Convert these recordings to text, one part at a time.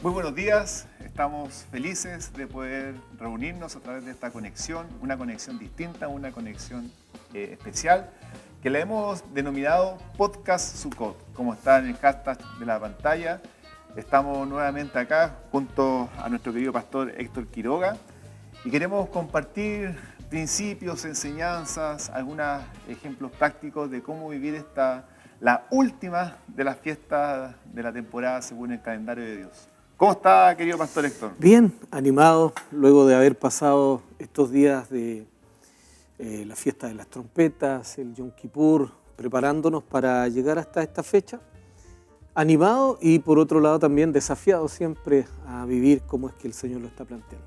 Muy buenos días, estamos felices de poder reunirnos a través de esta conexión, una conexión distinta, una conexión especial, que le hemos denominado Podcast Sukkot, como está en el hashtag de la pantalla. Estamos nuevamente acá junto a nuestro querido pastor Héctor Quiroga y queremos compartir principios, enseñanzas, algunos ejemplos prácticos de cómo vivir la última de las fiestas de la temporada según el calendario de Dios. ¿Cómo está, querido pastor Héctor? Bien, animado luego de haber pasado estos días de la fiesta de las trompetas, el Yom Kippur, preparándonos para llegar hasta esta fecha. Animado y por otro lado también desafiado siempre a vivir como es que el Señor lo está planteando.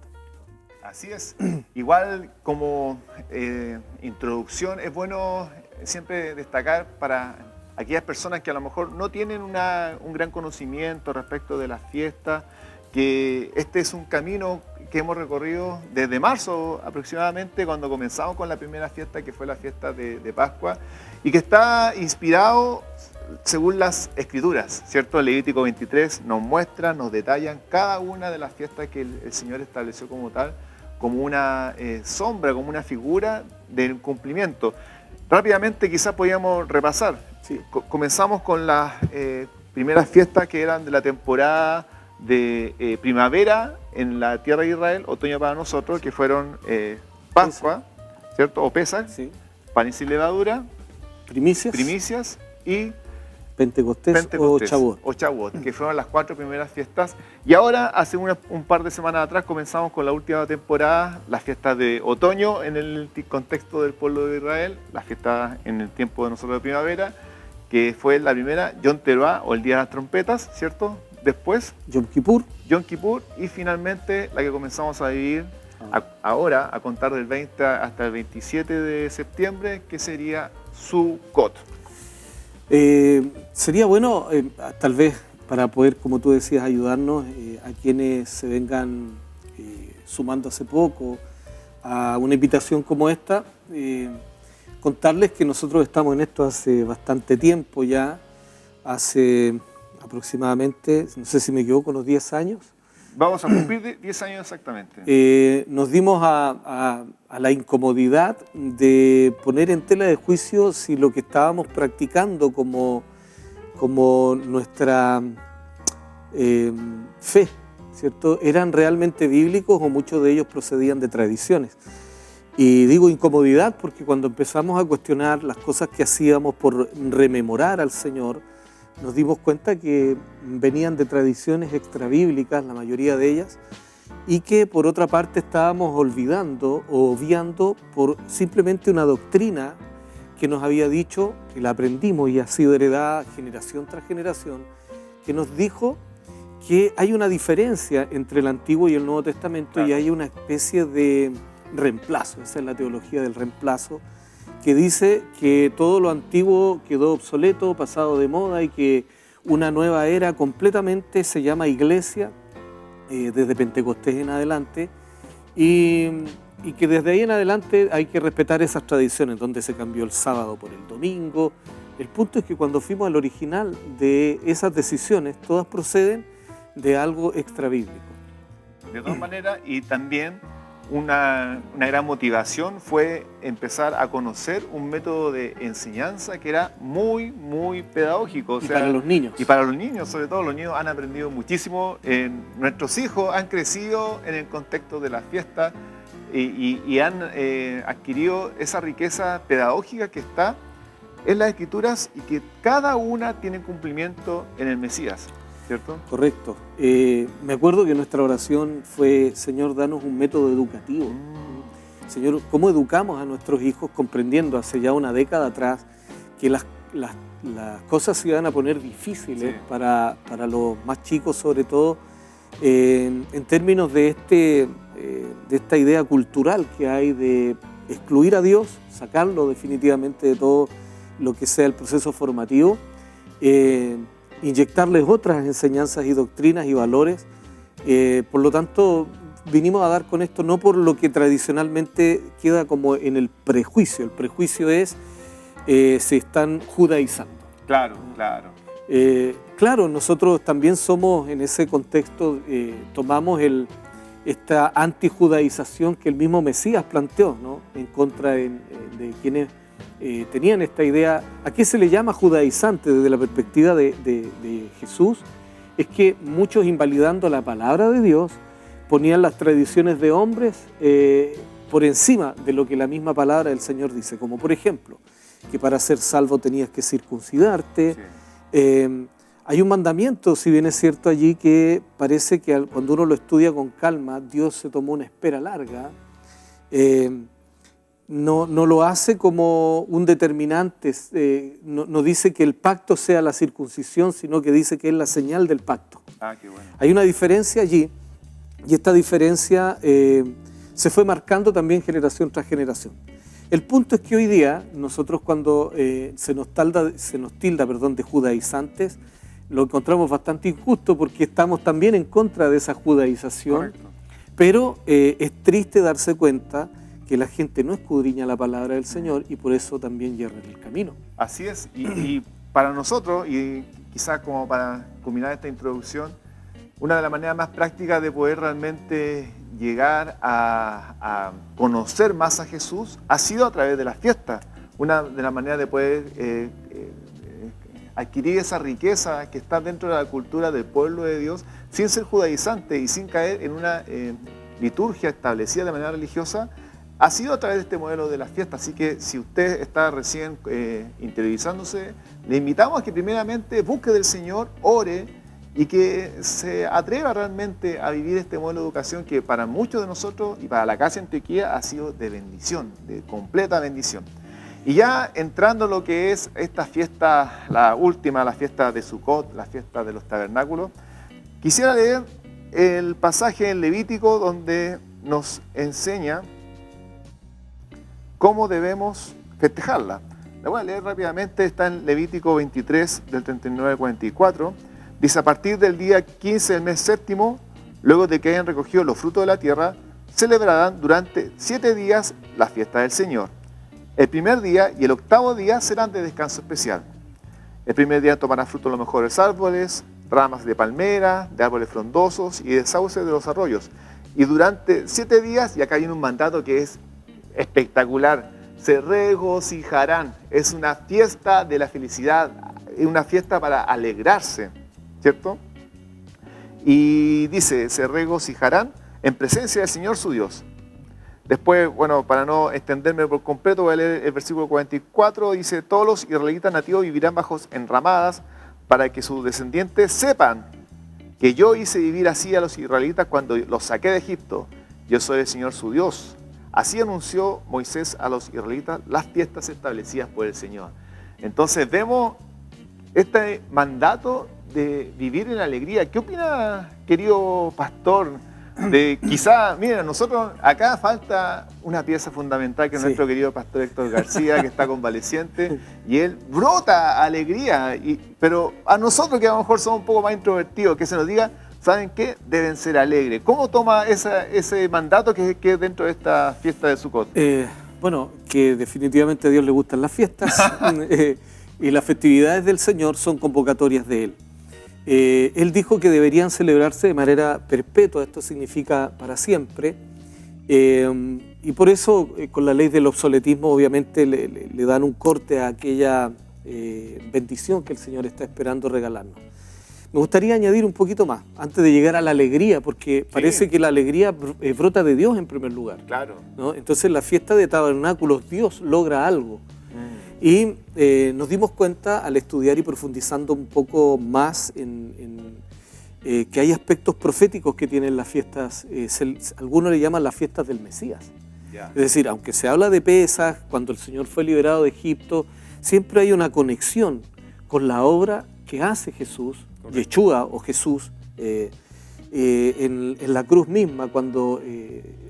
Así es. Igual como introducción es bueno siempre destacar para aquellas personas que a lo mejor no tienen un gran conocimiento respecto de las fiestas, que este es un camino que hemos recorrido desde marzo aproximadamente, cuando comenzamos con la primera fiesta, que fue la fiesta de Pascua, y que está inspirado según las Escrituras, ¿cierto? El Levítico 23 nos muestra, nos detallan cada una de las fiestas que el Señor estableció como tal, como una sombra, como una figura del cumplimiento. Rápidamente quizás podíamos repasar. Sí. Comenzamos con las primeras fiestas que eran de la temporada de primavera en la tierra de Israel, otoño para nosotros, que fueron Pascua, ¿cierto? O Pesach, Sí. pan y levadura, Primicias y Pentecostés o Shavuot. Que fueron las 4 primeras fiestas. Y ahora, hace un par de semanas atrás, comenzamos con la última temporada, las fiestas de otoño en el contexto del pueblo de Israel, las fiestas en el tiempo de nosotros de primavera, que fue la primera, Yom Teruah, o el Día de las Trompetas, ¿cierto? Después, Yom Kippur, y finalmente la que comenzamos a vivir ahora, a contar del 20 hasta el 27 de septiembre, que sería Sukkot. Sería bueno, tal vez, para poder, como tú decías, ayudarnos a quienes se vengan sumando hace poco a una invitación como esta, contarles que nosotros estamos en esto hace bastante tiempo ya, hace aproximadamente, no sé si me equivoco, unos 10 años. Vamos a cumplir 10 años exactamente. Nos dimos a la incomodidad de poner en tela de juicio si lo que estábamos practicando como nuestra fe, ¿cierto?, eran realmente bíblicos o muchos de ellos procedían de tradiciones. Y digo incomodidad porque cuando empezamos a cuestionar las cosas que hacíamos por rememorar al Señor, nos dimos cuenta que venían de tradiciones extrabíblicas, la mayoría de ellas, y que por otra parte estábamos olvidando o obviando por simplemente una doctrina que nos había dicho, que la aprendimos y ha sido heredada generación tras generación, que nos dijo que hay una diferencia entre el Antiguo y el Nuevo Testamento. Claro. Y hay una especie de reemplazo, esa es la teología del reemplazo, que dice que todo lo antiguo quedó obsoleto, pasado de moda y que una nueva era completamente se llama iglesia, desde Pentecostés en adelante, y que desde ahí en adelante hay que respetar esas tradiciones, donde se cambió el sábado por el domingo. El punto es que cuando fuimos al original de esas decisiones, todas proceden de algo extrabíblico. De todas maneras, y también una gran motivación fue empezar a conocer un método de enseñanza que era muy, muy pedagógico. Para los niños. Y para los niños, sobre todo, los niños han aprendido muchísimo. Nuestros hijos han crecido en el contexto de las fiestas y han adquirido esa riqueza pedagógica que está en las Escrituras y que cada una tiene cumplimiento en el Mesías, ¿cierto? Correcto. Me acuerdo que nuestra oración fue: Señor, danos un método educativo. Señor, ¿cómo educamos a nuestros hijos comprendiendo hace ya una década atrás que las cosas se iban a poner difíciles, sí, para los más chicos, sobre todo en términos de esta idea cultural que hay de excluir a Dios, sacarlo definitivamente de todo lo que sea el proceso formativo, inyectarles otras enseñanzas y doctrinas y valores. Por lo tanto, vinimos a dar con esto no por lo que tradicionalmente queda como en el prejuicio. El prejuicio es se están judaizando. Claro, claro. Claro, nosotros también somos en ese contexto, tomamos esta antijudaización que el mismo Mesías planteó, ¿no? En contra de quienes tenían esta idea. ¿A qué se le llama judaizante desde la perspectiva de Jesús? Es que muchos, invalidando la palabra de Dios, ponían las tradiciones de hombres por encima de lo que la misma palabra del Señor dice, como por ejemplo, que para ser salvo tenías que circuncidarte. Sí. Hay un mandamiento, si bien es cierto allí, que parece que cuando uno lo estudia con calma, Dios se tomó una espera larga. No lo hace como un determinante, no dice que el pacto sea la circuncisión, sino que dice que es la señal del pacto. Qué bueno. Hay una diferencia allí, y esta diferencia se fue marcando también generación tras generación. El punto es que hoy día, nosotros cuando se nos tilda de judaizantes, lo encontramos bastante injusto porque estamos también en contra de esa judaización. Correcto. Pero es triste darse cuenta que la gente no escudriña la palabra del Señor y por eso también yerra en el camino. Así es, y para nosotros, y quizás como para culminar esta introducción, una de las maneras más prácticas de poder realmente llegar a conocer más a Jesús ha sido a través de las fiestas. Una de las maneras de poder adquirir esa riqueza que está dentro de la cultura del pueblo de Dios sin ser judaizante y sin caer en una liturgia establecida de manera religiosa, ha sido a través de este modelo de las fiestas. Así que si usted está recién interiorizándose, le invitamos a que primeramente busque del Señor, ore y que se atreva realmente a vivir este modelo de educación que para muchos de nosotros y para la Casa de Antioquía ha sido de bendición, de completa bendición. Y ya entrando en lo que es esta fiesta, la última, la fiesta de Sukkot, la fiesta de los tabernáculos, quisiera leer el pasaje en Levítico donde nos enseña cómo debemos festejarla. La voy a leer rápidamente, está en Levítico 23, del 39 al 44. Dice: a partir del día 15 del mes séptimo, luego de que hayan recogido los frutos de la tierra, celebrarán durante 7 días la fiesta del Señor. El primer día y el octavo día serán de descanso especial. El primer día tomarán fruto los mejores árboles, ramas de palmera, de árboles frondosos y de sauces de los arroyos. Y durante 7 días, y acá viene un mandato que es espectacular, se regocijarán. Es una fiesta de la felicidad, una fiesta para alegrarse, ¿cierto? Y dice, se regocijarán en presencia del Señor su Dios. Después, bueno, para no extenderme por completo, voy a leer el versículo 44, dice: todos los israelitas nativos vivirán bajo enramadas para que sus descendientes sepan que yo hice vivir así a los israelitas cuando los saqué de Egipto. Yo soy el Señor su Dios. Así anunció Moisés a los israelitas las fiestas establecidas por el Señor. Entonces vemos este mandato de vivir en alegría. ¿Qué opina, querido pastor? De quizá, miren, nosotros acá falta una pieza fundamental que es nuestro querido pastor Héctor García, que está convaleciente, y él brota alegría, pero a nosotros que a lo mejor somos un poco más introvertidos, que se nos diga, ¿saben qué? Deben ser alegres. ¿Cómo toma ese mandato que es dentro de esta fiesta de Sukkot? Bueno, que definitivamente a Dios le gustan las fiestas y las festividades del Señor son convocatorias de Él. Él dijo que deberían celebrarse de manera perpetua, esto significa para siempre, y por eso con la ley del obsoletismo obviamente le dan un corte a aquella bendición que el Señor está esperando regalarnos. Me gustaría añadir un poquito más, antes de llegar a la alegría, porque parece que la alegría brota de Dios en primer lugar. Claro. ¿No? Entonces la fiesta de tabernáculos, Dios logra algo. Y nos dimos cuenta al estudiar y profundizando un poco más que hay aspectos proféticos que tienen las fiestas, algunos le llaman las fiestas del Mesías. Yeah. Es decir, aunque se habla de Pesaj, cuando el Señor fue liberado de Egipto, siempre hay una conexión con la obra que hace Jesús, Yeshua o Jesús, en la cruz misma, cuando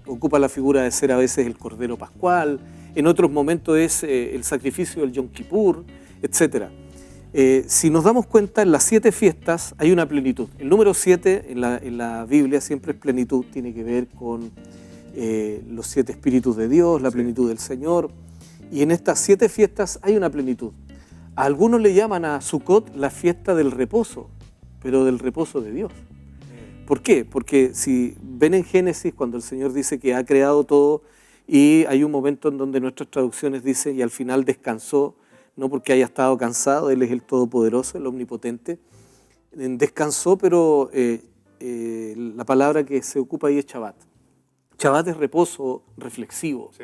ocupa la figura de ser a veces el Cordero Pascual, en otros momentos es el sacrificio del Yom Kippur, etc. Si nos damos cuenta, en las 7 fiestas hay una plenitud. El número 7 en la Biblia siempre es plenitud, tiene que ver con los 7 espíritus de Dios, la plenitud del Señor. Y en estas 7 fiestas hay una plenitud. A algunos le llaman a Sukkot la fiesta del reposo, pero del reposo de Dios. ¿Por qué? Porque si ven en Génesis, cuando el Señor dice que ha creado todo, y hay un momento en donde nuestras traducciones dicen, y al final descansó, no porque haya estado cansado, Él es el Todopoderoso, el Omnipotente, descansó, pero la palabra que se ocupa ahí es Shabbat. Shabbat es reposo reflexivo. Sí.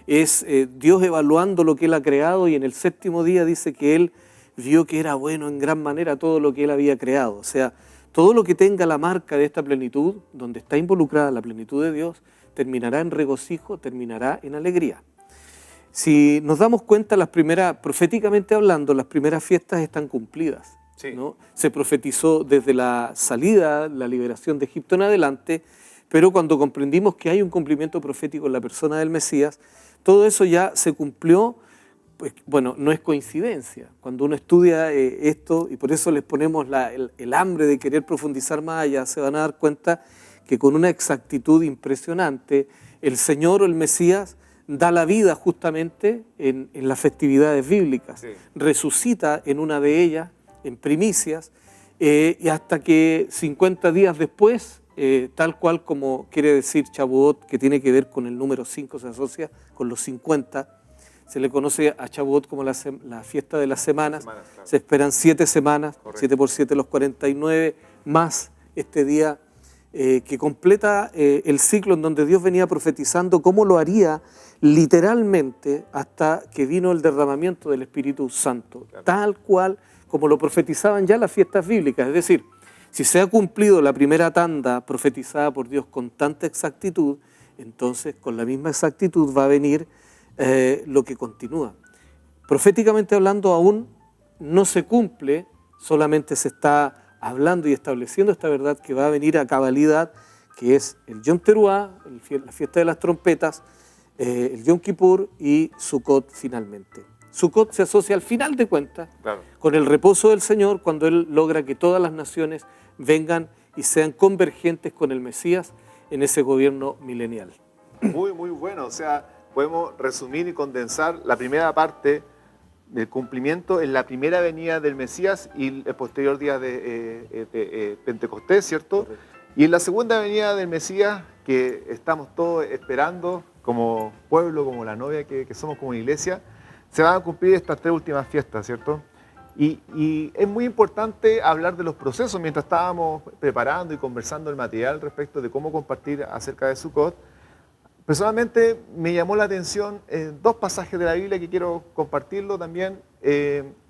Es Dios evaluando lo que Él ha creado, y en el séptimo día dice que Él vio que era bueno en gran manera todo lo que Él había creado. O sea, todo lo que tenga la marca de esta plenitud, donde está involucrada la plenitud de Dios, terminará en regocijo, terminará en alegría. Si nos damos cuenta, proféticamente hablando, las primeras fiestas están cumplidas. Sí. ¿No? Se profetizó desde la salida, la liberación de Egipto en adelante, pero cuando comprendimos que hay un cumplimiento profético en la persona del Mesías, todo eso ya se cumplió. Pues, bueno, no es coincidencia. Cuando uno estudia esto, y por eso les ponemos el hambre de querer profundizar más allá, se van a dar cuenta que con una exactitud impresionante, el Señor o el Mesías da la vida justamente en las festividades bíblicas. Sí. Resucita en una de ellas, en primicias, y hasta que 50 días después, tal cual como quiere decir Shavuot, que tiene que ver con el número 5, se asocia con los 50, se le conoce a Shavuot como la fiesta de las semanas. Claro. Se esperan 7 semanas, Correcto. 7 por 7 los 49, más este día que completa el ciclo en donde Dios venía profetizando cómo lo haría literalmente hasta que vino el derramamiento del Espíritu Santo, Claro. tal cual como lo profetizaban ya las fiestas bíblicas. Es decir, si se ha cumplido la primera tanda profetizada por Dios con tanta exactitud, entonces con la misma exactitud va a venir lo que continúa. Proféticamente hablando, aún no se cumple, solamente se está hablando y estableciendo esta verdad que va a venir a cabalidad, que es el Yom Teruah, la fiesta de las trompetas, el Yom Kippur y Sukkot finalmente. Sukkot se asocia al final de cuentas Claro. con el reposo del Señor, cuando Él logra que todas las naciones vengan y sean convergentes con el Mesías en ese gobierno milenial. Muy, muy bueno. O sea, podemos resumir y condensar la primera parte del cumplimiento en la primera venida del Mesías y el posterior día de Pentecostés, ¿cierto? Correcto. Y en la segunda venida del Mesías, que estamos todos esperando como pueblo, como la novia que somos como iglesia, se van a cumplir estas 3 últimas fiestas, ¿cierto? Y es muy importante hablar de los procesos. Mientras estábamos preparando y conversando el material respecto de cómo compartir acerca de Sukkot, personalmente me llamó la atención 2 pasajes de la Biblia que quiero compartirlo también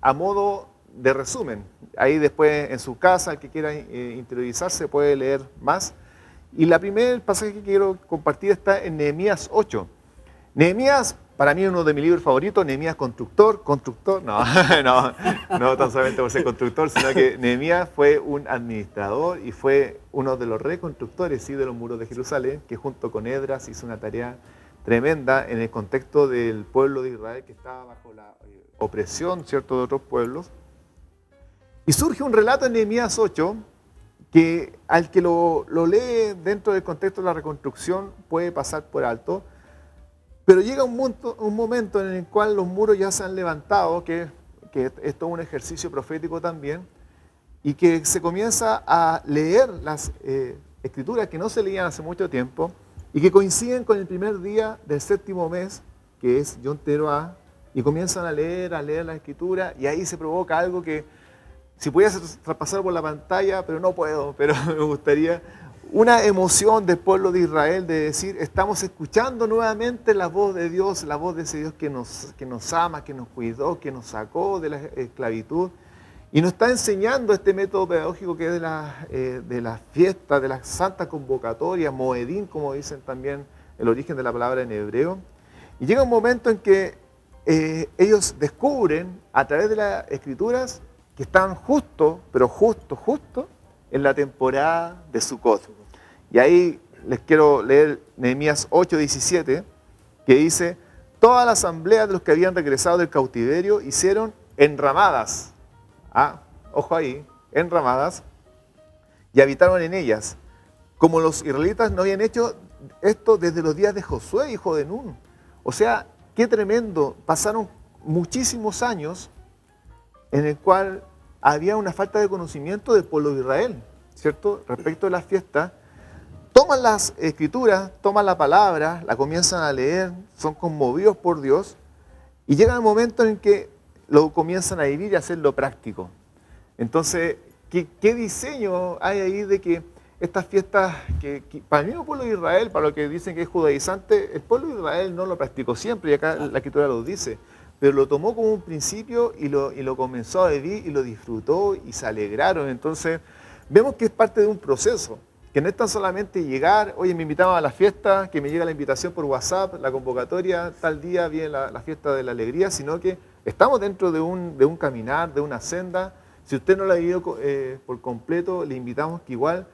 a modo de resumen. Ahí después en su casa, el que quiera interiorizarse puede leer más. Y el pasaje que quiero compartir está en Nehemías 8. Nehemías, para mí, uno de mis libros favoritos. Nehemías constructor, no tan solamente por ser constructor, sino que Nehemías fue un administrador y fue uno de los reconstructores, ¿sí?, de los muros de Jerusalén, que junto con Esdras hizo una tarea tremenda en el contexto del pueblo de Israel que estaba bajo la opresión, ¿cierto?, de otros pueblos. Y surge un relato en Nehemías 8 que al que lo lee dentro del contexto de la reconstrucción puede pasar por alto. Pero llega un momento en el cual los muros ya se han levantado, que es todo un ejercicio profético también, y que se comienza a leer las escrituras que no se leían hace mucho tiempo y que coinciden con el primer día del 7º mes, que es Yom Teruah, y comienzan a leer la escritura, y ahí se provoca algo que, si pudiese traspasar por la pantalla, pero no puedo, pero me gustaría, una emoción del pueblo de Israel de decir, estamos escuchando nuevamente la voz de Dios, la voz de ese Dios que nos ama, que nos cuidó, que nos sacó de la esclavitud y nos está enseñando este método pedagógico que es de la fiesta, de la santa convocatoria, Moedín, como dicen también el origen de la palabra en hebreo. Y llega un momento en que ellos descubren a través de las escrituras que están justo en la temporada de Sukkot. Y ahí les quiero leer Nehemías 8:17, que dice, toda la asamblea de los que habían regresado del cautiverio hicieron enramadas, ojo ahí, enramadas, y habitaron en ellas, como los israelitas no habían hecho esto desde los días de Josué, hijo de Nun. O sea, qué tremendo, pasaron muchísimos años en el cual había una falta de conocimiento del pueblo de Israel, ¿cierto? Respecto a las fiestas. Toman las escrituras, toman la palabra, la comienzan a leer, son conmovidos por Dios y llega el momento en que lo comienzan a vivir y a hacerlo práctico. Entonces, ¿qué diseño hay ahí de que estas fiestas, que para el mismo pueblo de Israel, para lo que dicen que es judaizante, el pueblo de Israel no lo practicó siempre, y acá la escritura lo dice, pero lo tomó como un principio y lo comenzó a vivir y lo disfrutó y se alegraron. Entonces, vemos que es parte de un proceso, que no es tan solamente llegar, oye, me invitaban a la fiesta, que me llega la invitación por WhatsApp, la convocatoria, tal día viene la fiesta de la alegría, sino que estamos dentro de un caminar, de una senda. Si usted no la ha vivido por completo, le invitamos que igual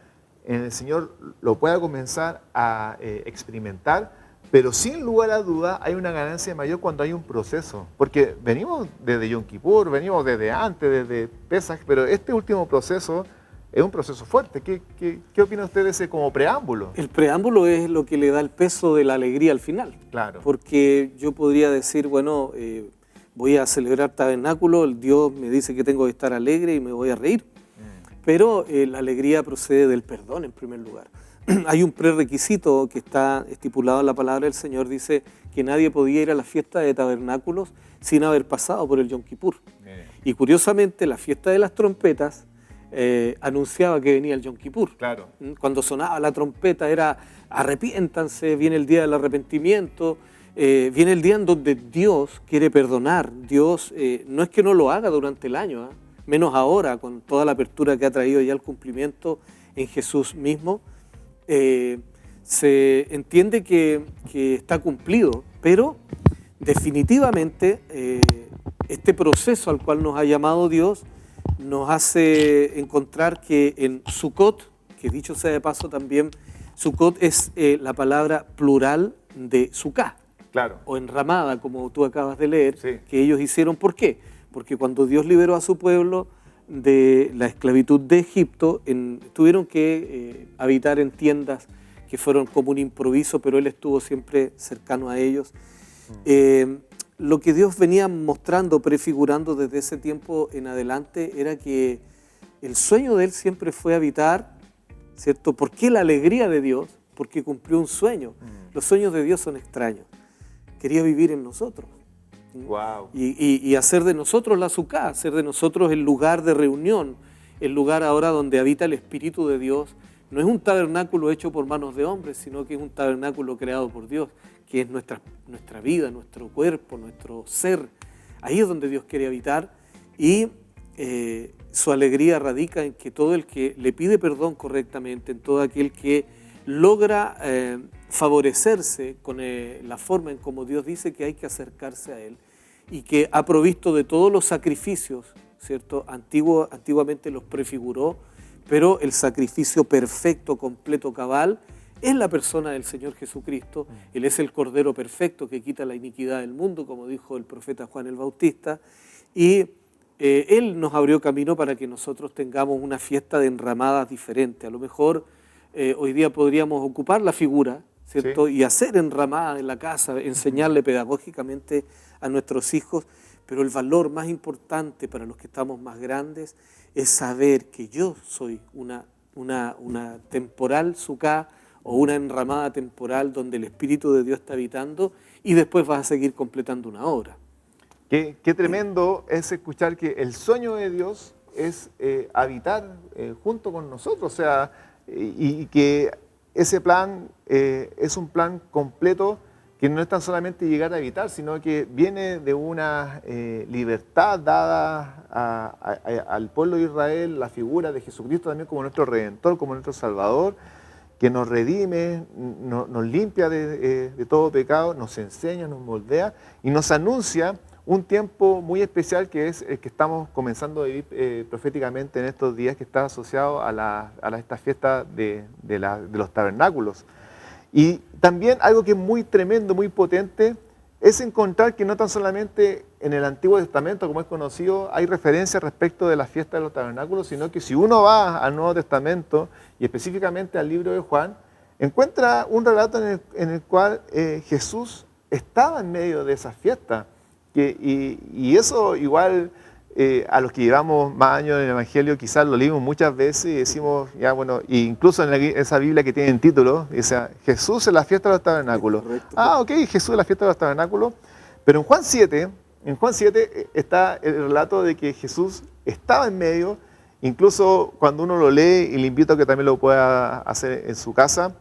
el Señor lo pueda comenzar a experimentar, pero sin lugar a duda hay una ganancia mayor cuando hay un proceso, porque venimos desde Yom Kippur, venimos desde antes, desde Pesach, pero este último proceso es un proceso fuerte. ¿Qué opina usted de ese como preámbulo? El preámbulo es lo que le da el peso de la alegría al final. Claro. Porque yo podría decir, bueno, voy a celebrar tabernáculo, el Dios me dice que tengo que estar alegre y me voy a reír. Pero la alegría procede del perdón en primer lugar. Hay un prerequisito que está estipulado en la palabra del Señor, dice que nadie podía ir a la fiesta de tabernáculos sin haber pasado por el Yom Kippur. Y curiosamente la fiesta de las trompetas anunciaba que venía el Yom Kippur. Claro. Cuando sonaba la trompeta era arrepiéntanse, viene el día del arrepentimiento, viene el día en donde Dios quiere perdonar. Dios no es que no lo haga durante el año, menos ahora con toda la apertura que ha traído ya el cumplimiento en Jesús mismo. Se entiende que está cumplido, pero definitivamente este proceso al cual nos ha llamado Dios nos hace encontrar que en Sukkot, que dicho sea de paso también, Sukkot es la palabra plural de Sukkah, claro, o enramada, como tú acabas de leer, sí, que ellos hicieron. ¿Por qué? Porque cuando Dios liberó a su pueblo de la esclavitud de Egipto, tuvieron que habitar en tiendas que fueron como un improviso, pero Él estuvo siempre cercano a ellos. Lo que Dios venía mostrando, prefigurando desde ese tiempo en adelante, era que el sueño de Él siempre fue habitar, ¿cierto? ¿Por qué la alegría de Dios? Porque cumplió un sueño. Los sueños de Dios son extraños. Quería vivir en nosotros. Wow. Y hacer de nosotros la Sukkah, hacer de nosotros el lugar de reunión, el lugar ahora donde habita el Espíritu de Dios. No es un tabernáculo hecho por manos de hombres, sino que es un tabernáculo creado por Dios, que es nuestra vida, nuestro cuerpo, nuestro ser. Ahí es donde Dios quiere habitar y su alegría radica en que todo el que le pide perdón correctamente, en todo aquel que logra favorecerse con la forma en como Dios dice que hay que acercarse a Él y que ha provisto de todos los sacrificios, ¿cierto? Antiguamente los prefiguró, pero el sacrificio perfecto, completo, cabal, es la persona del Señor Jesucristo. Él es el Cordero perfecto que quita la iniquidad del mundo, como dijo el profeta Juan el Bautista, y Él nos abrió camino para que nosotros tengamos una fiesta de enramadas diferente. A lo mejor hoy día podríamos ocupar la figura, ¿cierto? Sí. Y hacer enramadas en la casa, enseñarle pedagógicamente a nuestros hijos, pero el valor más importante para los que estamos más grandes es saber que yo soy una temporal Sukkah o una enramada temporal donde el Espíritu de Dios está habitando y después vas a seguir completando una obra. Qué tremendo es escuchar que el sueño de Dios es habitar junto con nosotros, o sea, y que ese plan es un plan completo que no es tan solamente llegar a habitar, sino que viene de una libertad dada al pueblo de Israel, la figura de Jesucristo también como nuestro Redentor, como nuestro Salvador, que nos redime, nos limpia de todo pecado, nos enseña, nos moldea y nos anuncia un tiempo muy especial que es el que estamos comenzando a vivir proféticamente en estos días, que está asociado a esta fiesta de los tabernáculos. Y también algo que es muy tremendo, muy potente, es encontrar que no tan solamente en el Antiguo Testamento, como es conocido, hay referencias respecto de la fiesta de los tabernáculos, sino que si uno va al Nuevo Testamento y específicamente al libro de Juan, encuentra un relato en el cual Jesús estaba en medio de esa fiesta. Y eso igual a los que llevamos más años en el Evangelio, quizás lo leímos muchas veces y decimos, ya bueno, e incluso en esa Biblia que tiene el título, dice Jesús en la fiesta de los tabernáculos. Correcto. Ah, ok, Jesús en la fiesta de los tabernáculos. Pero en Juan 7 está el relato de que Jesús estaba en medio, incluso cuando uno lo lee, y le invito a que también lo pueda hacer en su casa,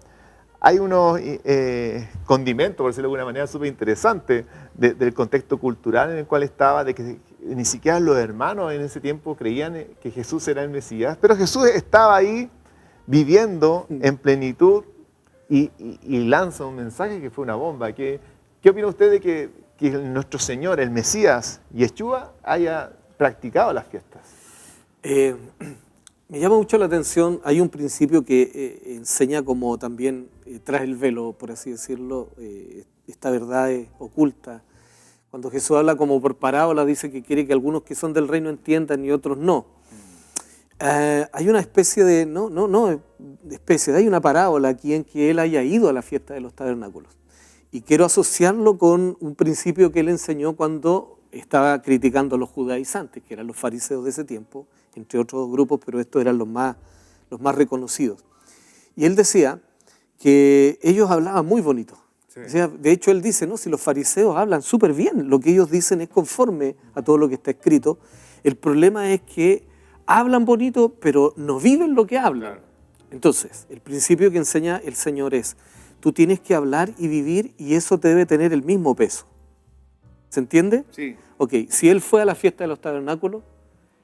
hay unos condimentos, por decirlo de alguna manera, súper interesantes del contexto cultural en el cual estaba, de que ni siquiera los hermanos en ese tiempo creían que Jesús era el Mesías, pero Jesús estaba ahí viviendo en plenitud y lanza un mensaje que fue una bomba. ¿Qué opina usted de que nuestro Señor, el Mesías, Yeshua, haya practicado las fiestas? Me llama mucho la atención, hay un principio que enseña como también tras el velo, por así decirlo, esta verdad oculta. Cuando Jesús habla como por parábola, dice que quiere que algunos que son del reino entiendan y otros no. Hay una especie de, hay una parábola aquí en que él haya ido a la fiesta de los tabernáculos. Y quiero asociarlo con un principio que él enseñó cuando estaba criticando a los judaizantes, que eran los fariseos de ese tiempo, entre otros grupos, pero estos eran los más reconocidos. Y él decía que ellos hablaban muy bonito. Sí. O sea, de hecho, él dice, si los fariseos hablan súper bien, lo que ellos dicen es conforme a todo lo que está escrito. El problema es que hablan bonito, pero no viven lo que hablan. Claro. Entonces, el principio que enseña el Señor es, tú tienes que hablar y vivir y eso te debe tener el mismo peso. ¿Se entiende? Sí. Ok, si él fue a la fiesta de los tabernáculos,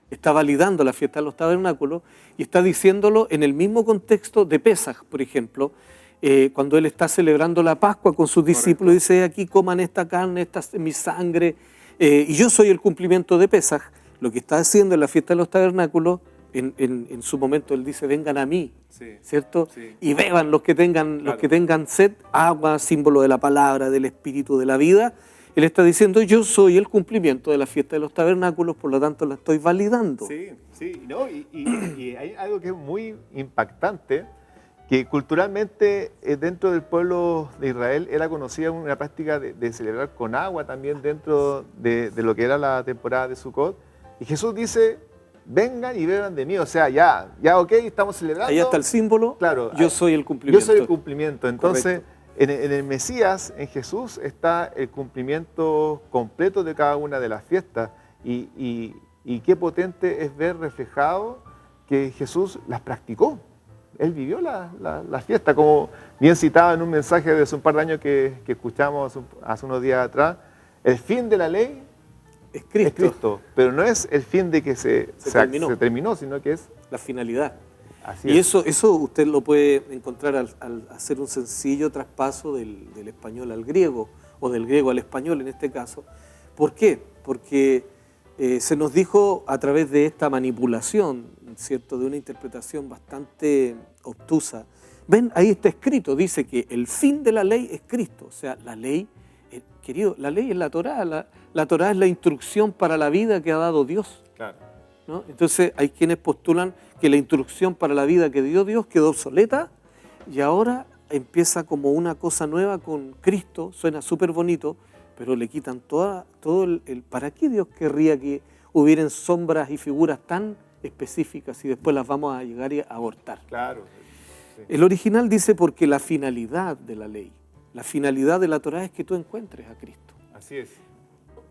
está validando la fiesta de los tabernáculos y está diciéndolo en el mismo contexto de Pesaj, por ejemplo, cuando él está celebrando la Pascua con sus discípulos, dice, aquí coman esta carne, esta es mi sangre, y yo soy el cumplimiento de Pesaj. Lo que está haciendo en la fiesta de los tabernáculos, en su momento él dice, vengan a mí, sí, ¿cierto? Sí. Y beban los que tengan sed, agua, símbolo de la palabra, del espíritu, de la vida. Él está diciendo, yo soy el cumplimiento de la fiesta de los tabernáculos, por lo tanto la estoy validando. Sí, sí, ¿no? Y hay algo que es muy impactante, que culturalmente dentro del pueblo de Israel era conocida una práctica de celebrar con agua también dentro de lo que era la temporada de Sukkot. Y Jesús dice, vengan y beban de mí, o sea, ya, ok, estamos celebrando. Ahí está el símbolo, claro, yo soy el cumplimiento. Yo soy el cumplimiento, entonces en el Mesías, en Jesús, está el cumplimiento completo de cada una de las fiestas y qué potente es ver reflejado que Jesús las practicó. Él vivió la fiesta, como bien citaba en un mensaje de hace un par de años que escuchamos hace unos días atrás, el fin de la ley es Cristo, pero no es el fin de que se terminó, sino que es la finalidad. Así y es. eso usted lo puede encontrar al hacer un sencillo traspaso del español al griego, o del griego al español en este caso. ¿Por qué? Porque se nos dijo a través de esta manipulación, ¿cierto?, de una interpretación bastante obtusa. Ven, ahí está escrito, dice que el fin de la ley es Cristo. O sea, la ley, querido, la ley es la Torá. La Torá es la instrucción para la vida que ha dado Dios. Claro. ¿No? Entonces hay quienes postulan que la instrucción para la vida que dio Dios quedó obsoleta y ahora empieza como una cosa nueva con Cristo, suena súper bonito, pero le quitan todo el para qué Dios querría que hubieran sombras y figuras tan específicas y después las vamos a llegar a abortar. Claro. Sí. El original dice porque la finalidad de la ley, la finalidad de la Torá es que tú encuentres a Cristo. Así es.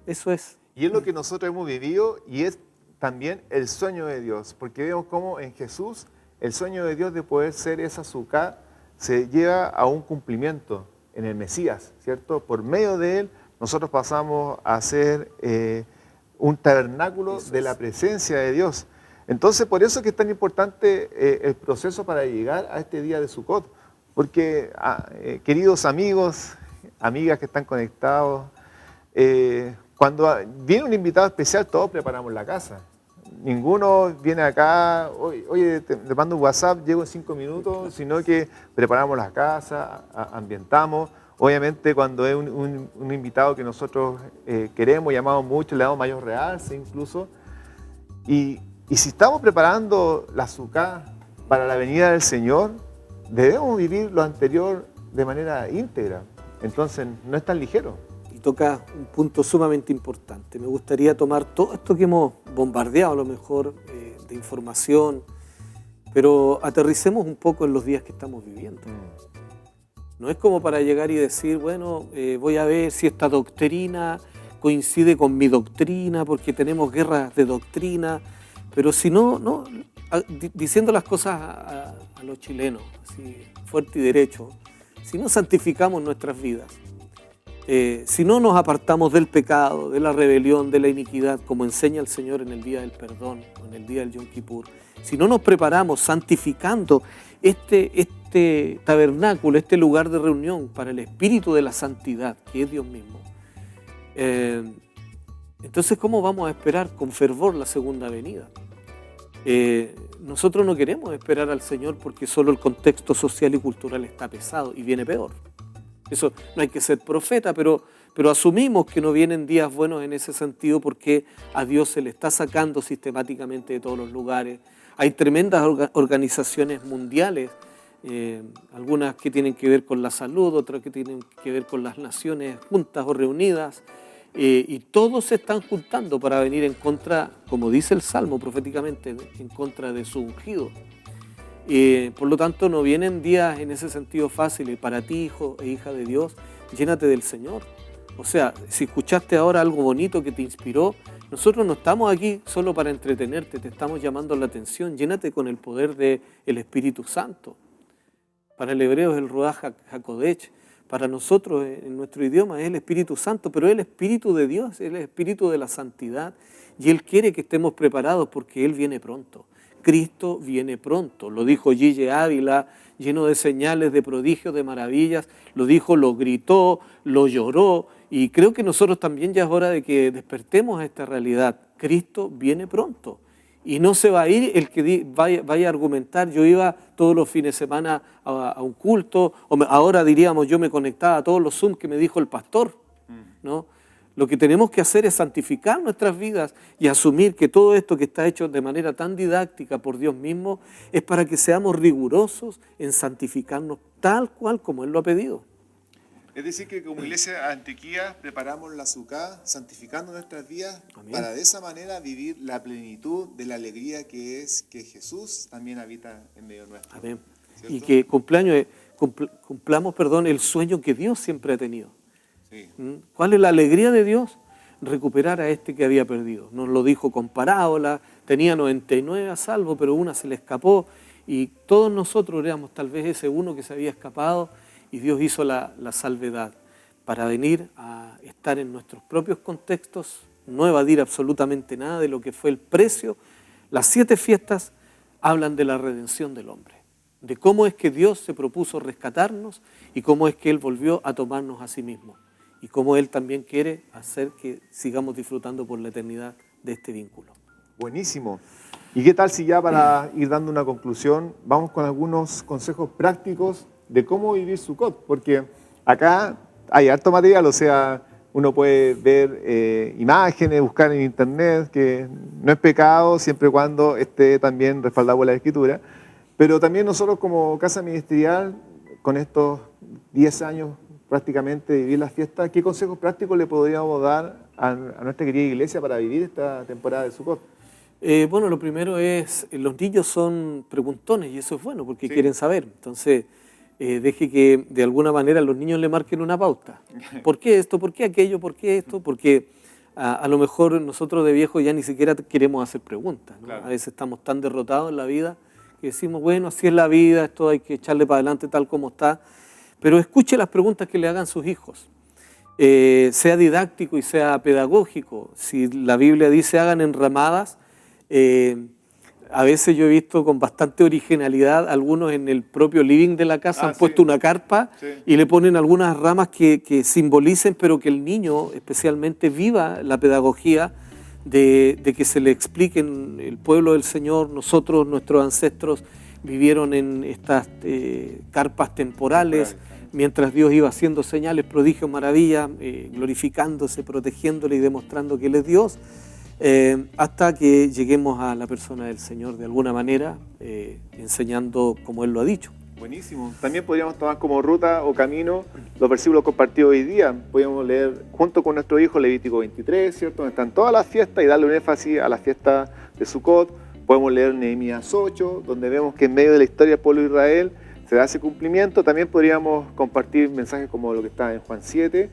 Eso es. Y es lo que nosotros hemos vivido y es también el sueño de Dios, porque vemos cómo en Jesús el sueño de Dios de poder ser esa Sukkah se lleva a un cumplimiento en el Mesías, ¿cierto? Por medio de él nosotros pasamos a ser un tabernáculo de la presencia de Dios. Entonces, por eso es que es tan importante el proceso para llegar a este día de Sukkot, porque queridos amigos, amigas que están conectados, cuando viene un invitado especial, todos preparamos la casa. Ninguno viene acá, oye, te mando un WhatsApp, llego en 5 minutos, sino que preparamos la casa, ambientamos. Obviamente, cuando es un invitado que nosotros queremos, llamamos mucho, le damos mayor realce incluso. Y si estamos preparando la Sukkah para la venida del Señor, debemos vivir lo anterior de manera íntegra. Entonces, no es tan ligero. toca un punto sumamente importante. Me gustaría tomar todo esto que hemos bombardeado a lo mejor de información, pero aterricemos un poco en los días que estamos viviendo. No es como para llegar y decir, bueno, voy a ver si esta doctrina coincide con mi doctrina, porque tenemos guerras de doctrina, pero si no, diciendo las cosas a los chilenos, así, fuerte y derecho, si no santificamos nuestras vidas, si no nos apartamos del pecado, de la rebelión, de la iniquidad, como enseña el Señor en el día del perdón, o en el día del Yom Kippur, si no nos preparamos santificando este tabernáculo, este lugar de reunión para el espíritu de la santidad, que es Dios mismo, entonces ¿cómo vamos a esperar con fervor la segunda venida? Nosotros no queremos esperar al Señor porque solo el contexto social y cultural está pesado y viene peor. Eso no hay que ser profeta, pero asumimos que no vienen días buenos en ese sentido porque a Dios se le está sacando sistemáticamente de todos los lugares. Hay tremendas organizaciones mundiales, algunas que tienen que ver con la salud, otras que tienen que ver con las naciones juntas o reunidas, y todos se están juntando para venir en contra, como dice el Salmo proféticamente, en contra de su ungido. Por lo tanto, no vienen días en ese sentido fáciles. Para ti, hijo e hija de Dios, llénate del Señor. O sea, si escuchaste ahora algo bonito que te inspiró, nosotros no estamos aquí solo para entretenerte, te estamos llamando la atención. Llénate con el poder del Espíritu Santo. Para el hebreo es el Ruach HaKodesh. Para nosotros, en nuestro idioma, es el Espíritu Santo, pero es el Espíritu de Dios, es el Espíritu de la santidad. Y Él quiere que estemos preparados porque Él viene pronto. Cristo viene pronto. Lo dijo Gille Ávila, lleno de señales, de prodigios, de maravillas. Lo dijo, lo gritó, lo lloró. Y creo que nosotros también ya es hora de que despertemos a esta realidad. Cristo viene pronto. Y no se va a ir el que vaya a argumentar. Yo iba todos los fines de semana a un culto, ahora diríamos yo me conectaba a todos los Zoom que me dijo el pastor, ¿no? Lo que tenemos que hacer es santificar nuestras vidas y asumir que todo esto que está hecho de manera tan didáctica por Dios mismo es para que seamos rigurosos en santificarnos tal cual como Él lo ha pedido. Es decir, que como iglesia de Antioquía preparamos la SUCA santificando nuestras vidas. Amén. Para de esa manera vivir la plenitud de la alegría que es que Jesús también habita en medio nuestro. Amén. ¿Cierto? Y que cumplamos el sueño que Dios siempre ha tenido. Sí. ¿Cuál es la alegría de Dios? Recuperar a este que había perdido. Nos lo dijo con parábola, tenía 99 a salvo, pero una se le escapó y todos nosotros éramos tal vez ese uno que se había escapado y Dios hizo la salvedad para venir a estar en nuestros propios contextos, no evadir absolutamente nada de lo que fue el precio. Las 7 fiestas hablan de la redención del hombre, de cómo es que Dios se propuso rescatarnos y cómo es que Él volvió a tomarnos a sí mismo. Y cómo Él también quiere hacer que sigamos disfrutando por la eternidad de este vínculo. Buenísimo. ¿Y qué tal si ya para ir dando una conclusión, vamos con algunos consejos prácticos de cómo vivir Sukkot? Porque acá hay harto material, o sea, uno puede ver imágenes, buscar en internet, que no es pecado siempre y cuando esté también respaldado por la Escritura. Pero también nosotros como casa ministerial, con estos 10 años prácticamente de vivir las fiestas, ¿qué consejos prácticos le podríamos dar a nuestra querida iglesia para vivir esta temporada de Sukkot? Bueno, lo primero es, los niños son preguntones y eso es bueno porque quieren saber. Entonces, deje que de alguna manera los niños le marquen una pauta. ¿Por qué esto? ¿Por qué aquello? ¿Por qué esto? Porque a lo mejor nosotros de viejos ya ni siquiera queremos hacer preguntas, ¿no? Claro. A veces estamos tan derrotados en la vida que decimos, bueno, así es la vida, esto hay que echarle para adelante tal como está. Pero escuche las preguntas que le hagan sus hijos. Sea didáctico y sea pedagógico. Si la Biblia dice hagan enramadas, a veces yo he visto con bastante originalidad, algunos en el propio living de la casa han puesto una carpa y le ponen algunas ramas que simbolicen, pero que el niño especialmente viva la pedagogía de que se le expliquen el pueblo del Señor, nosotros, nuestros ancestros vivieron en estas carpas temporales, mientras Dios iba haciendo señales, prodigios, maravillas, glorificándose, protegiéndole y demostrando que Él es Dios, hasta que lleguemos a la persona del Señor de alguna manera, enseñando como Él lo ha dicho. Buenísimo. También podríamos tomar como ruta o camino los versículos compartidos hoy día. Podríamos leer junto con nuestro hijo Levítico 23, ¿cierto? Donde están todas las fiestas y darle un énfasis a la fiesta de Sucot. Podemos leer Nehemías 8, donde vemos que en medio de la historia del pueblo de Israel se da ese cumplimiento. También podríamos compartir mensajes como lo que está en Juan 7.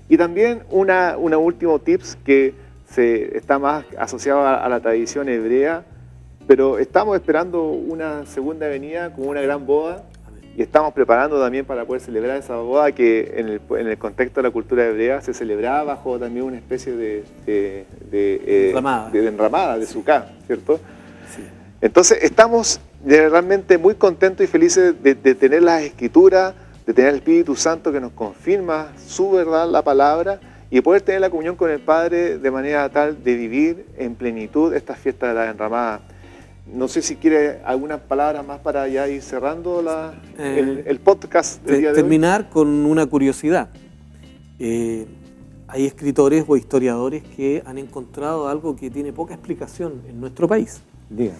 Y también una último tips que está más asociado a la tradición hebrea, pero estamos esperando una segunda venida con una gran boda y estamos preparando también para poder celebrar esa boda que en el contexto de la cultura hebrea se celebraba bajo también una especie de enramada, de sukkah, ¿cierto? Sí. Entonces estamos realmente muy contentos y felices de tener las escrituras, de tener el Espíritu Santo que nos confirma su verdad, la palabra, y poder tener la comunión con el Padre de manera tal de vivir en plenitud estas fiestas de la enramada. No sé si quiere algunas palabras más para ya ir cerrando el podcast del día de terminar hoy. Con una curiosidad. Hay escritores o historiadores que han encontrado algo que tiene poca explicación en nuestro país. Diga.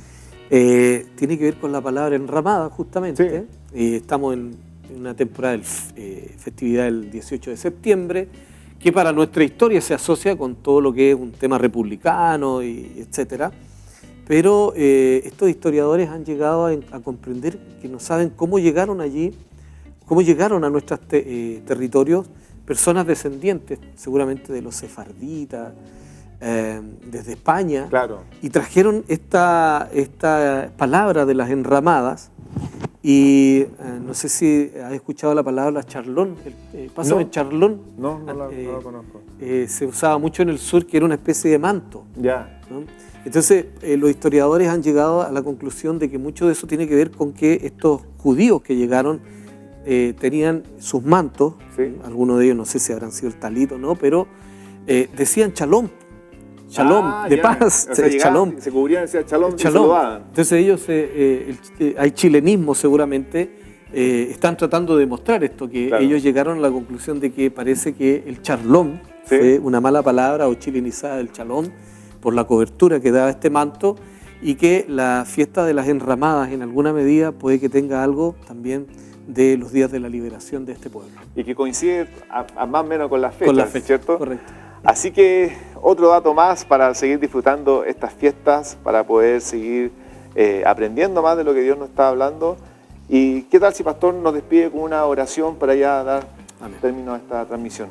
Tiene que ver con la palabra enramada, justamente. Sí. Estamos en una temporada de festividad del 18 de septiembre, que para nuestra historia se asocia con todo lo que es un tema republicano, etcétera. Pero estos historiadores han llegado a comprender que no saben cómo llegaron allí, cómo llegaron a nuestros territorios personas descendientes, seguramente de los sefarditas, desde España, claro. Y trajeron esta palabra de las enramadas. Y no sé si has escuchado la palabra charlón. Pásame, no. Charlón. No la conozco. Se usaba mucho en el sur, que era una especie de manto. Ya. ¿No? Entonces, los historiadores han llegado a la conclusión de que mucho de eso tiene que ver con que estos judíos que llegaron tenían sus mantos, sí. Algunos de ellos no sé si habrán sido el talito o no, pero decían shalom, de ya. paz, o sea, shalom. Se cubrían, decían shalom. Entonces ellos, hay chilenismo seguramente, están tratando de demostrar esto, que claro. Ellos llegaron a la conclusión de que parece que el charlón fue una mala palabra o chilenizada del chalón, por la cobertura que daba este manto, y que la fiesta de las enramadas en alguna medida puede que tenga algo también de los días de la liberación de este pueblo. Y que coincide más o menos con las fechas, ¿cierto? Correcto. Así que otro dato más para seguir disfrutando estas fiestas, para poder seguir aprendiendo más de lo que Dios nos está hablando. ¿Y qué tal si Pastor nos despide con una oración para ya dar término a esta transmisión?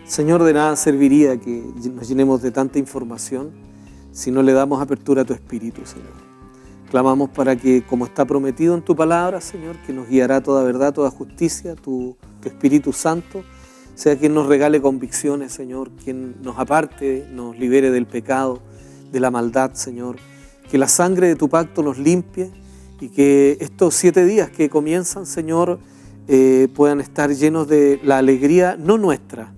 Señor, de nada serviría que nos llenemos de tanta información si no le damos apertura a tu Espíritu, Señor. Clamamos para que, como está prometido en tu palabra, Señor, que nos guiará toda verdad, toda justicia, tu Espíritu Santo, sea quien nos regale convicciones, Señor, quien nos aparte, nos libere del pecado, de la maldad, Señor. Que la sangre de tu pacto nos limpie y que estos 7 días que comienzan, Señor, puedan estar llenos de la alegría, no nuestra,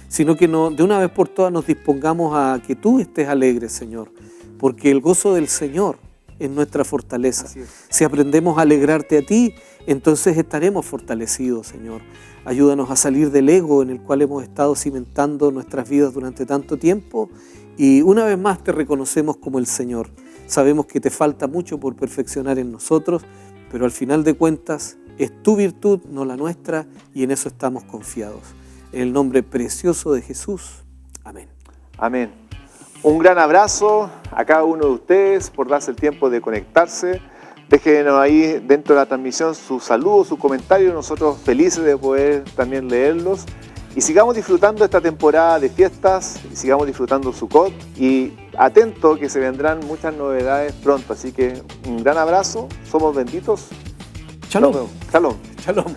sino que de una vez por todas nos dispongamos a que tú estés alegre, Señor, porque el gozo del Señor es nuestra fortaleza. Si aprendemos a alegrarte a ti, entonces estaremos fortalecidos, Señor. Ayúdanos a salir del ego en el cual hemos estado cimentando nuestras vidas durante tanto tiempo, y una vez más te reconocemos como el Señor. Sabemos que te falta mucho por perfeccionar en nosotros, pero al final de cuentas es tu virtud, no la nuestra, y en eso estamos confiados. En el nombre precioso de Jesús. Amén. Amén. Un gran abrazo a cada uno de ustedes por darse el tiempo de conectarse. Déjenos ahí dentro de la transmisión sus saludos, sus comentarios. Nosotros felices de poder también leerlos. Y sigamos disfrutando esta temporada de fiestas. Y sigamos disfrutando Sucot. Y atento que se vendrán muchas novedades pronto. Así que un gran abrazo. Somos benditos. Shalom. Shalom. Shalom.